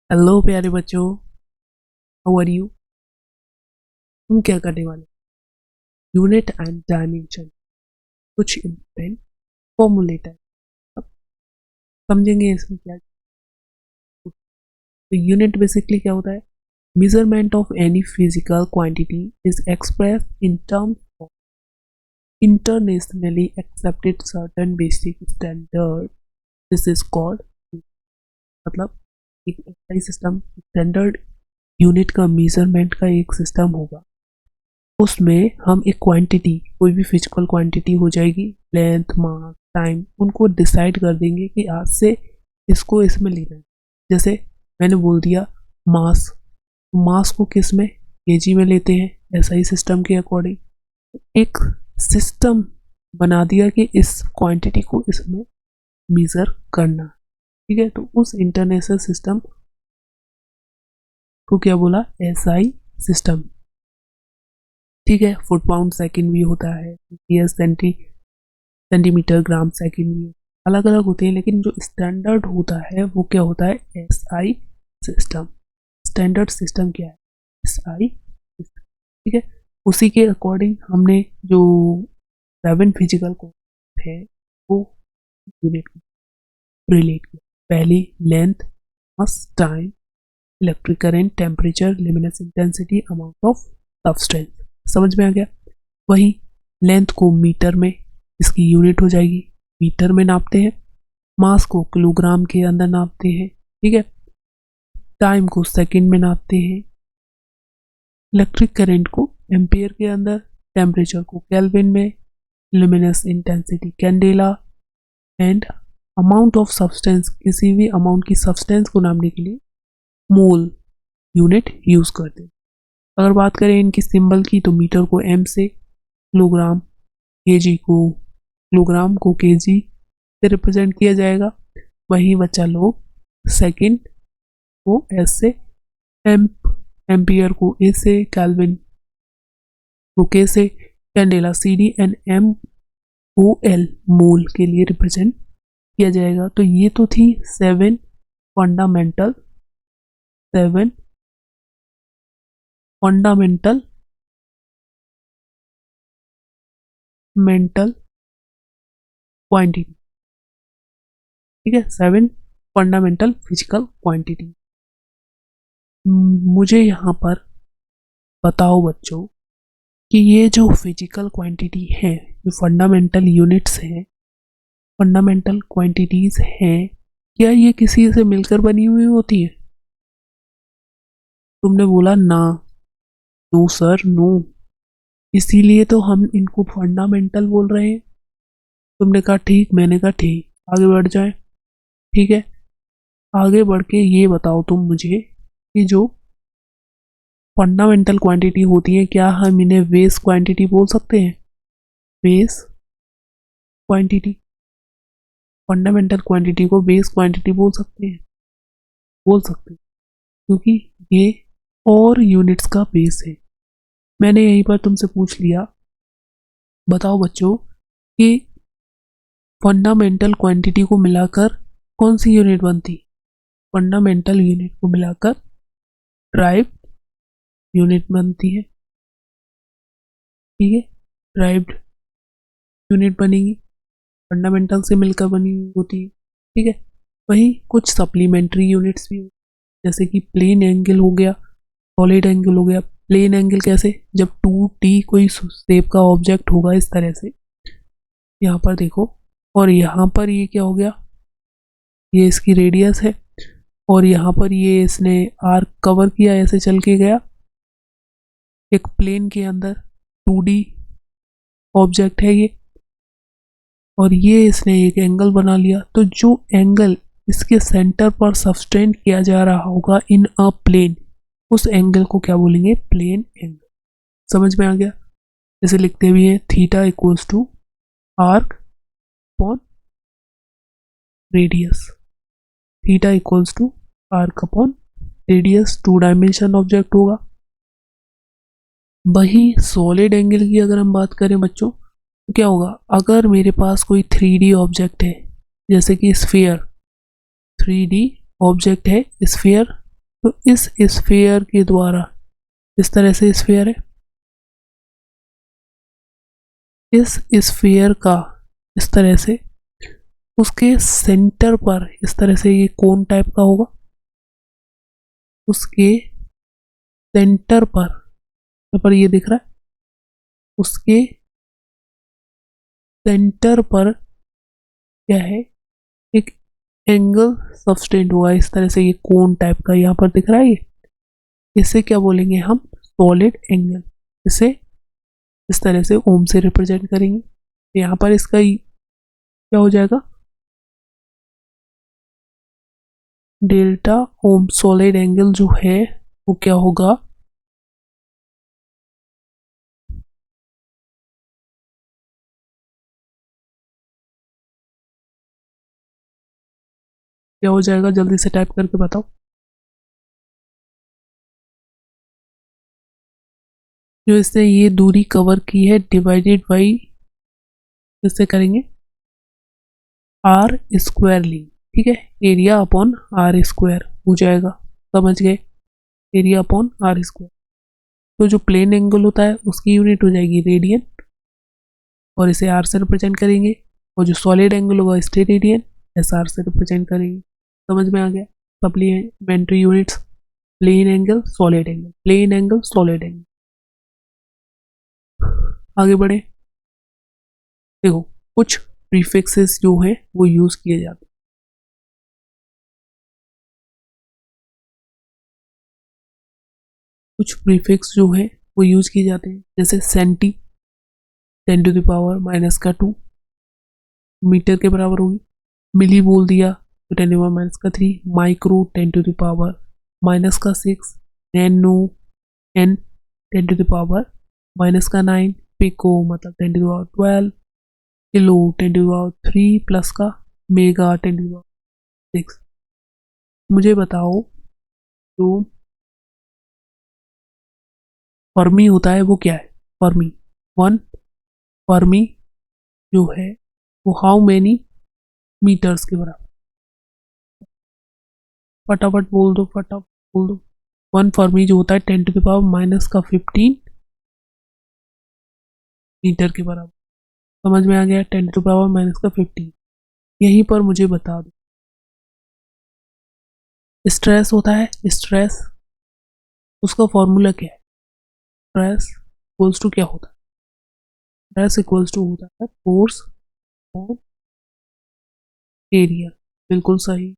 Hello प्यारे बच्चों, how are you. हम क्या करने वाले, यूनिट एंड डायमेंशन, कुछ इम्पोर्टेंट फॉर्मूलेट है। अब समझेंगे इसमें क्या। तो यूनिट बेसिकली क्या होता है, measurement of any physical quantity is express in terms of internationally accepted certain basic standard. This is called, मतलब एक ऐसा सिस्टम, स्टैंडर्ड यूनिट का मेजरमेंट का एक सिस्टम होगा। उसमें हम एक क्वांटिटी, कोई भी फिजिकल क्वांटिटी हो जाएगी, लेंथ, मास, टाइम, उनको डिसाइड कर देंगे कि आज से इसको इसमें लेना है। जैसे मैंने बोल दिया मास, मास को किस में, केजी में लेते हैं। ऐसा ही सिस्टम के अकॉर्डिंग एक सिस्टम बना दिया कि इस क्वांटिटी को इसमें मेजर करना। ठीक है, तो उस इंटरनेशनल सिस्टम को क्या बोला, एसआई सिस्टम। ठीक है, फुट पाउंड सेकंड भी होता है, सेंटीमीटर ग्राम सेकंड भी अलग अलग होते हैं, लेकिन जो स्टैंडर्ड होता है वो क्या होता है, एसआई सिस्टम। स्टैंडर्ड सिस्टम क्या है, एसआई सिस्टम। ठीक है, उसी के अकॉर्डिंग हमने जो 7 फिजिकल को है वो यूनिट रिलेट किया। पहली length, mass, time, electric current, temperature, luminous intensity, amount of substance. समझ में आ गया। वही लेंथ को मीटर में इसकी यूनिट हो जाएगी, मीटर में नापते हैं। मास को किलोग्राम के अंदर नापते हैं। ठीक है, टाइम को सेकंड में नापते हैं, इलेक्ट्रिक करंट को एम्पियर के अंदर, टेम्परेचर को केल्विन में, luminous intensity candela, and amount of substance, किसी भी अमाउंट की सब्सटेंस को नापने के लिए मोल यूनिट यूज करते हैं। अगर बात करें इनकी सिंबल की, तो मीटर को एम से, किलोग्राम को केजी से रिप्रेजेंट किया जाएगा। वही बच्चा लोग सेकंड को एस से, एम्पियर को ए से, कैल्विन को के से, candela C D, and M O L mole के लिए रिप्रेजेंट किया जाएगा। तो ये तो थी fundamental seven fundamental mental quantity. ठीक है, 7 फंडामेंटल फिजिकल क्वांटिटी। मुझे यहाँ पर बताओ बच्चों कि ये जो फिजिकल क्वांटिटी है, जो फंडामेंटल यूनिट्स हैं, फंडामेंटल क्वांटिटीज हैं, क्या ये किसी से मिलकर बनी हुई होती है? तुमने बोला ना, नो सर नो, इसीलिए तो हम इनको फंडामेंटल बोल रहे हैं। तुमने कहा ठीक, मैंने कहा ठीक, आगे बढ़ जाए। ठीक है, आगे बढ़ के ये बताओ तुम मुझे कि जो फंडामेंटल क्वांटिटी होती है, क्या हम इन्हें बेस क्वांटिटी बोल सकते हैं? बेस क्वांटिटी, फंडामेंटल क्वांटिटी को बेस क्वांटिटी बोल सकते हैं, बोल सकते हैं, क्योंकि ये और यूनिट्स का बेस है। मैंने यहीं पर तुमसे पूछ लिया, बताओ बच्चों कि फंडामेंटल क्वांटिटी को मिलाकर कौन सी यूनिट बनती? फंडामेंटल यूनिट को मिलाकर ड्राइव यूनिट बनती है। ठीक है, ड्राइव्ड यूनिट बनेगी, फंडामेंटल से मिलकर बनी हुई होती है। ठीक है, वहीं कुछ सप्लीमेंट्री यूनिट्स भी, जैसे कि प्लेन एंगल हो गया, सॉलिड एंगल हो गया। प्लेन एंगल कैसे, जब 2D कोई शेप का ऑब्जेक्ट होगा इस तरह से, यहाँ पर देखो, और यहाँ पर ये क्या हो गया, ये इसकी रेडियस है, और यहाँ पर ये इसने आर्क कवर किया, ऐसे चल के गया एक प्लेन के अंदर, 2D ऑब्जेक्ट है ये, और ये इसने एक एंगल बना लिया। तो जो एंगल इसके सेंटर पर सब्सटेंड किया जा रहा होगा इन अ प्लेन, उस एंगल को क्या बोलेंगे, प्लेन एंगल। समझ में आ गया। जैसे लिखते भी हैं, theta equals to arc upon radius, theta equals to arc upon radius, 2 dimension object होगा। वही सॉलिड एंगल की अगर हम बात करें बच्चों, तो क्या होगा, अगर मेरे पास कोई 3D ऑब्जेक्ट है, जैसे कि स्फीयर, 3D ऑब्जेक्ट है स्फीयर, तो इस स्फीयर के द्वारा, इस तरह से स्फीयर है, इस स्फीयर का इस तरह से उसके सेंटर पर इस तरह से ये कोन टाइप का होगा, उसके सेंटर पर ये दिख रहा है, उसके सेंटर पर क्या है, एक एंगल सबटेंड हुआ इस तरह से, ये कोन टाइप का यहाँ पर दिख रहा है, ये इसे क्या बोलेंगे हम, सॉलिड एंगल। इसे इस तरह से ओम से रिप्रेजेंट करेंगे। यहाँ पर इसका क्या हो जाएगा, डेल्टा ओम सॉलिड एंगल जो है वो क्या होगा, क्या हो जाएगा, जल्दी से टाइप करके बताओ। जो इसने ये दूरी कवर की है डिवाइडेड बाई, इससे करेंगे आर स्क्वायर लिंक, ठीक है, एरिया अपॉन आर स्क्वायर हो जाएगा, समझ गए, एरिया अपॉन आर स्क्वायर। तो जो प्लेन एंगल होता है उसकी यूनिट हो जाएगी रेडियन, और इसे आर से रिप्रेजेंट करेंगे, और जो सॉलिड एंगल होगा स्टेरेडियन, एस आर से रिप्रेजेंट करेंगे। समझ में आ गया, supplementary units, plane angle solid angle, plane angle solid angle. आगे बढ़े, देखो कुछ प्रीफिक्सेस जो है वो यूज किए जाते हैं। कुछ प्रीफिक्स जो है वो यूज किए जाते हैं, जैसे सेंटी 10⁻⁻2 मीटर के बराबर होगी, मिली बोल दिया तो 10⁻⁻3, माइक्रो 10⁻⁻6, नैनो एन 10⁻⁻9, पिको मतलब 10⁻12, किलो 10⁻3 प्लस का, मेगा 10⁻6। मुझे बताओ जो फर्मी होता है वो क्या है, फर्मी, वन फर्मी जो है वो हाउ मैनी मीटर्स के बराबर, फटाफट बोल दो, फटाफट बोल दो। वन फर्मी जो होता है 10⁻⁻15 मीटर के बराबर। समझ में आ गया, 10⁻⁻15। यहीं पर मुझे बता दो, स्ट्रेस होता है, स्ट्रेस उसका फॉर्मूला क्या है, स्ट्रेस इक्वल्स टू क्या होता है, स्ट्रेस इक्वल्स टू होता है फोर्स ऑन एरिया। बिल्कुल सही,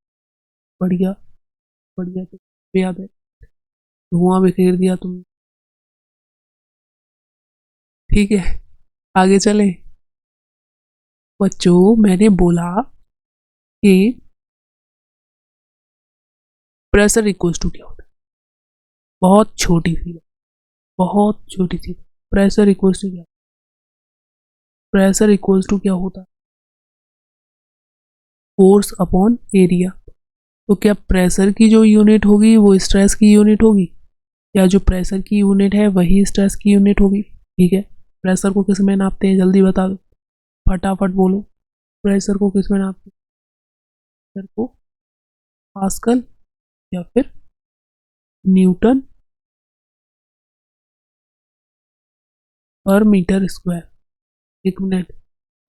बढ़िया बढ़िया, तो याद है, धुआं बिखेर दिया तुमने, ठीक है। आगे चले बच्चों, मैंने बोला कि प्रेशर इक्वल्स टू क्या होता है, बहुत छोटी सी, बहुत छोटी सी, प्रेशर इक्वल्स टू क्या, प्रेशर इक्वल्स टू क्या होता है, फोर्स अपॉन एरिया। तो क्या प्रेशर की जो यूनिट होगी वो स्ट्रेस की यूनिट होगी, या जो प्रेशर की यूनिट है वही स्ट्रेस की यूनिट होगी, ठीक है। प्रेशर को किस में नापते हैं, जल्दी बता दो, फटाफट बोलो, प्रेशर को किस में नापते हैं, प्रेशर को पास्कल या फिर न्यूटन पर मीटर स्क्वायर। एक मिनट,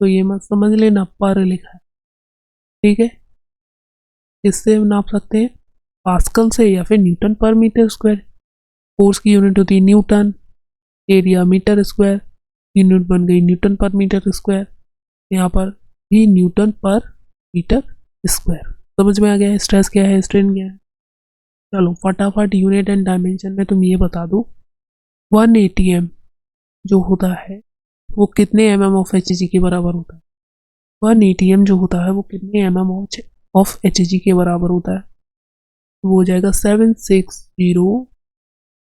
तो ये मत समझ लेना पर लिखा है, ठीक है, इससे नाप सकते हैं, पास्कल से या फिर newton per metre square. Force की यूनिट होती है newton, area metre square, unit बन गई न्यूटन पर मीटर स्क्वायर, यहाँ पर भी न्यूटन पर मीटर स्क्वायर। समझ में आ गया, स्ट्रेस क्या है, स्ट्रेन क्या है। चलो फटाफट यूनिट एंड डायमेंशन में तुम ये बता दो, 1 ATM जो होता है वो कितने mm ऑफ Hg के बराबर होता है, 1 ATM जो होता है वो कितने mm ऑफ Hg के बराबर होता है, वो हो जाएगा 760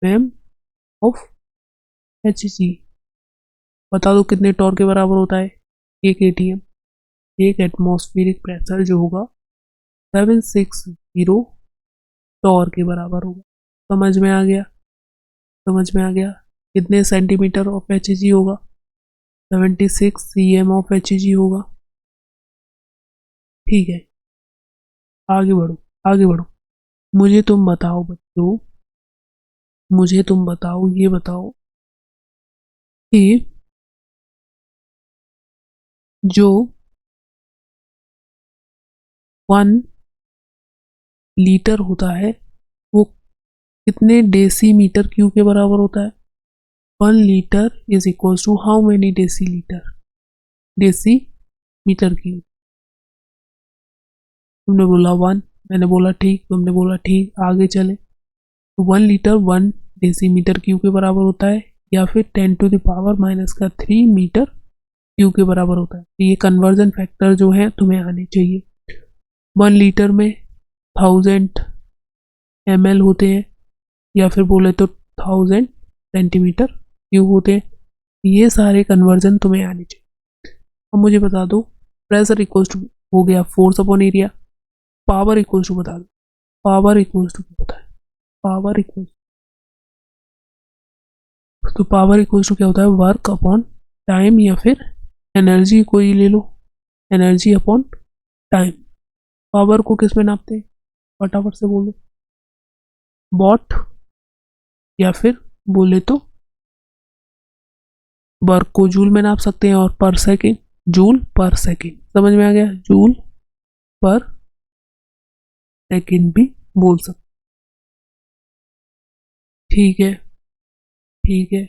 mm ऑफ Hg। बता दो कितने टॉर्क के बराबर होता है, एक ATM, एक एटमॉस्फेरिक प्रेशर जो होगा 760 टॉर्क के बराबर होगा। समझ में आ गया, समझ में आ गया, कितने सेंटीमीटर ऑफ Hg होगा, 76 cm ऑफ Hg होगा, ठीक है। आगे बढ़ो, आगे बढ़ो, मुझे तुम बताओ बच्चों, मुझे तुम बताओ, ये बताओ कि जो 1 लीटर होता है वो कितने डेसीमीटर क्यूब के बराबर होता है? 1 litre is equal to how many decilitre, decimetre cube. तुमने बोला 1, मैंने बोला ठीक, तुमने बोला ठीक, आगे चले। तो 1 लीटर 1 डेसीमीटर क्यूब के बराबर होता है, या फिर 10⁻³ मीटर क्यूब के बराबर होता है। तो ये कन्वर्जन फैक्टर जो है तुम्हें आने चाहिए। 1 लीटर में 1000 ml होते हैं, या फिर बोले तो 1000 सेंटीमीटर क्यूब होते हैं। ये सारे कन्वर्जन तुम्हें आने चाहिए। अब मुझे बता दो, प्रेशर इक्वल्स टू हो गया force upon area, power equals to बता दो, पावर इक्वल्स टू क्या होता है? पावर इक्वल्स, तो पावर इक्वल्स टू क्या होता है? वर्क अपॉन टाइम, या फिर एनर्जी कोई ले लो, एनर्जी अपॉन टाइम। पावर को किस में नापते हैं? फटाफट से बोलो, वॉट, या फिर बोले तो वर्क को जूल में नाप सकते हैं, और पर सेकेंड जूल पर सेकेंड। समझ में आ गया? जूल पर सेकेंड भी बोल सकते। ठीक है, ठीक है।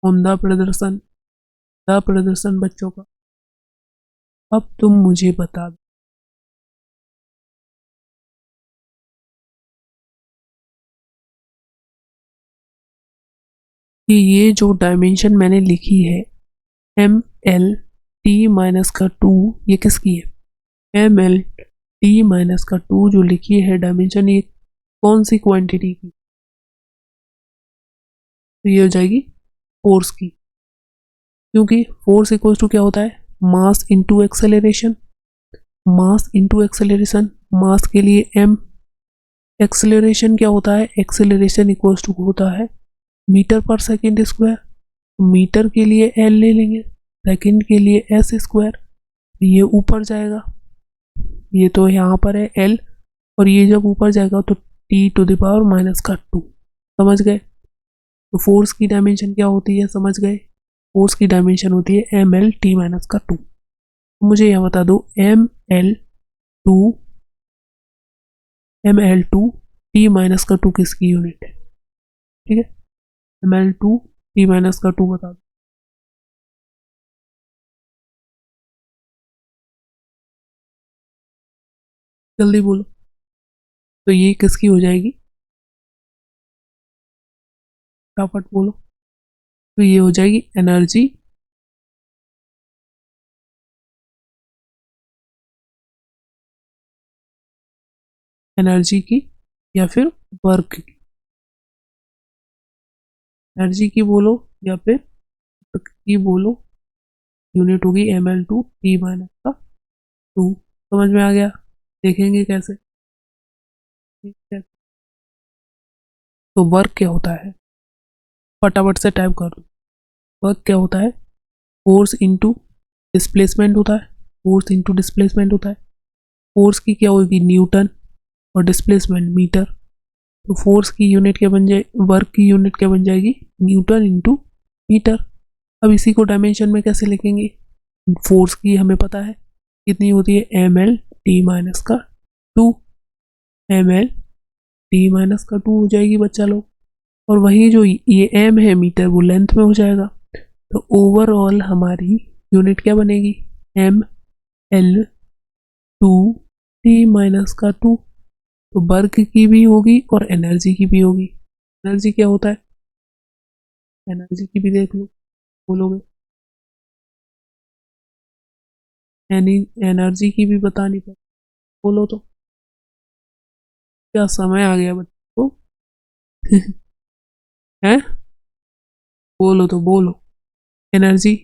उम्दा प्रदर्शन, उम्दा प्रदर्शन बच्चों का। अब तुम मुझे बता दो कि ये जो डायमेंशन मैंने लिखी है ML T-2, ये किसकी है? ML T-2 जो लिखी है डायमेंशन, ये कौन सी क्वांटिटी की? तो ये हो जाएगी फोर्स की, क्योंकि फोर्स इक्वल्स टू क्या होता है? Mass into acceleration, mass into acceleration. Mass के लिए m, एक्सेलरेशन क्या होता है? एक्सेलरेशन इक्वल्स टू होता है मीटर पर सेकेंड स्क्वायर। मीटर के लिए l ले लेंगे, सेकेंड के लिए s स्क्वायर। ये ऊपर जाएगा, ये तो यहाँ पर है l, और ये जब ऊपर जाएगा तो T⁻²। समझ गए? तो फोर्स की डायमेंशन क्या होती है? समझ गए? फोर्स की डायमेंशन होती है ML T-2। मुझे यह बता दो, ML2 T-2 किसकी यूनिट है? ठीक है, ML2 T-2 बता दो। जल्दी बोलो। तो ये किसकी हो जाएगी? फटाफट बोलो। तो ये हो जाएगी एनर्जी, एनर्जी की, या फिर वर्क की? एनर्जी की बोलो या फिर वर्क की बोलो। यूनिट होगी ML2 T-2। समझ में आ गया? देखेंगे कैसे। ठीक है, तो वर्क क्या होता है? फटाफट से टाइप कर दो। वर्क क्या होता है? फोर्स इंटू डिस्प्लेसमेंट होता है, फोर्स इंटू डिस्प्लेसमेंट होता है। फोर्स की क्या होगी? न्यूटन, और डिस्प्लेसमेंट मीटर। तो फोर्स की यूनिट क्या बन जाए, वर्क की यूनिट क्या बन जाएगी? Newton into metre. अब इसी को डायमेंशन में कैसे लिखेंगे? फोर्स की हमें पता है कितनी होती है, ML T-2, ML T-2 हो जाएगी बच्चा लोग। और वही जो ये m है मीटर, वो लेंथ में हो जाएगा। तो ओवरऑल हमारी यूनिट क्या बनेगी? ML2T-2। तो वर्क की भी होगी और एनर्जी की भी होगी। एनर्जी क्या होता है? एनर्जी की भी देख लो, बोलोगे? एनर्जी की भी बतानी पड़ेगी, बोलो तो। क्या समय आ गया बच्चों को? है, बोलो तो बोलो। एनर्जी,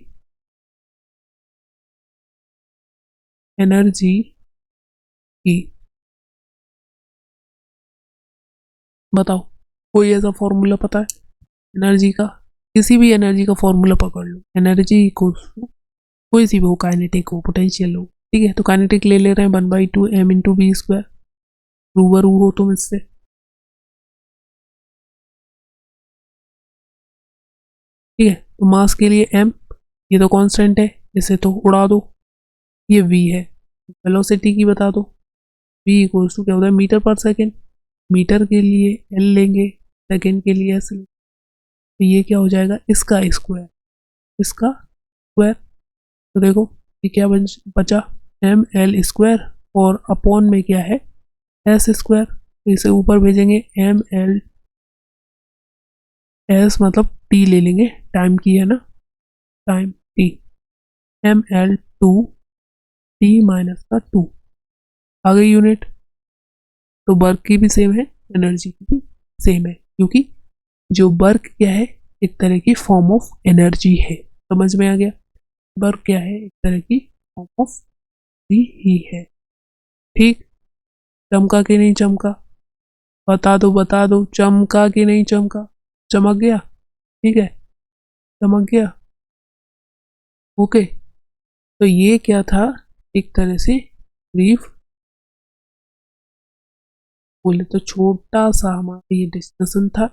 एनर्जी की बताओ। कोई ऐसा फॉर्मूला पता है एनर्जी का? किसी भी एनर्जी का फॉर्मूला पकड़ लो। एनर्जी को कोई सी भी हो, काइनेटिक हो, पोटेंशियल हो, ठीक है। तो काइनेटिक ले ले रहे हैं 1/2 m × v²। रूबरू हो तुम इससे। ठीक है, तो मास के लिए m, ये तो कांस्टेंट है, इसे तो उड़ा दो। ये v है, वेलोसिटी की बता दो। v इक्वल्स टू क्या होता है, मीटर पर सेकेंड। मीटर के लिए l लेंगे, सेकेंड के लिए s लेंगे, तो ये क्या हो जाएगा, इसका स्क्वायर, इसका स्क्वायर। तो देखो ये क्या बचा, एम एल स्क्वायर, और अपॉन में क्या है, एस स्क्वायर। तो इसे ऊपर भेजेंगे, एम एल एस मतलब टी ले लेंगे, टाइम की है ना, time T, M L two T minus का टू, आ गई यूनिट। तो वर्क की भी सेम है, एनर्जी की भी सेम है, क्योंकि जो वर्क क्या है, एक तरह की फॉर्म ऑफ एनर्जी है। समझ में आ गया, वर्क क्या है, एक तरह की फॉर्म ऑफ ही है। ठीक, चमका कि नहीं चमका, बता दो चमका कि नहीं चमका, चमक गया, ठीक है, चमक गया। ओके, तो ये क्या था, एक तरह से ब्रीफ बोले तो छोटा सा हमारा ये डिस्कशन था,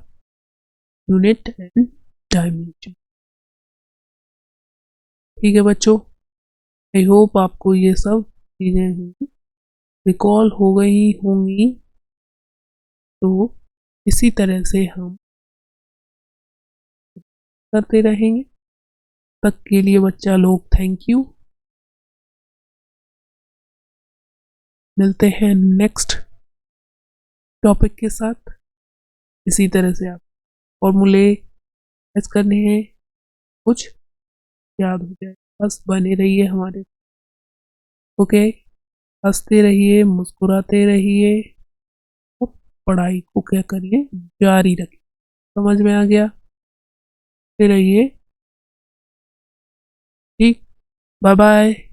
यूनिट एंड डायमेंशन। ठीक है बच्चों, आई होप आपको ये सब चीजें रिकॉल हो गई होंगी। तो इसी तरह से हम करते रहेंगे। तक के लिए बच्चा लोग थैंक यू, मिलते हैं नेक्स्ट टॉपिक के साथ। इसी तरह से आप फॉर्मूले ऐड करने हैं, कुछ याद हो जाए, बस बने रहिए हमारे। ओके, हंसते रहिए, मुस्कुराते रहिए, और पढ़ाई को क्या करिए, जारी रखिए। समझ में आ गया, फिर रहिए, ठीक, बाय बाय।